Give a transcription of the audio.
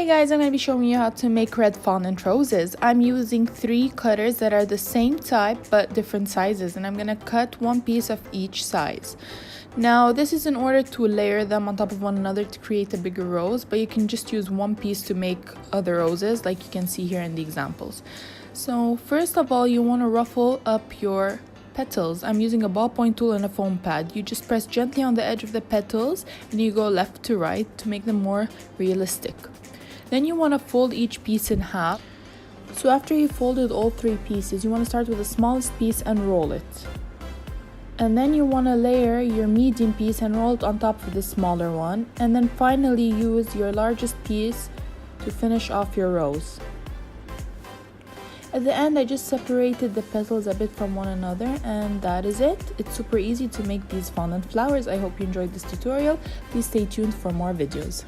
guys, I'm going to be showing you how to make red fondant roses. I'm using 3 cutters that are the same type but different sizes, and I'm going to cut one piece of each size. Now this is in order to layer them on top of one another to create a bigger rose, but you can just use one piece to make other roses like you can see here in the examples. So first of all, you want to ruffle up your petals. I'm using a ballpoint tool and a foam pad. You just press gently on the edge of the petals and you go left to right to make them more realistic. Then you want to fold each piece in half. So after you folded all 3 pieces, you want to start with the smallest piece and roll it. And then you want to layer your medium piece and roll it on top of the smaller one. And then finally use your largest piece to finish off your rose. At the end, I just separated the petals a bit from one another, and that is it. It's super easy to make these fondant flowers. I hope you enjoyed this tutorial. Please stay tuned for more videos.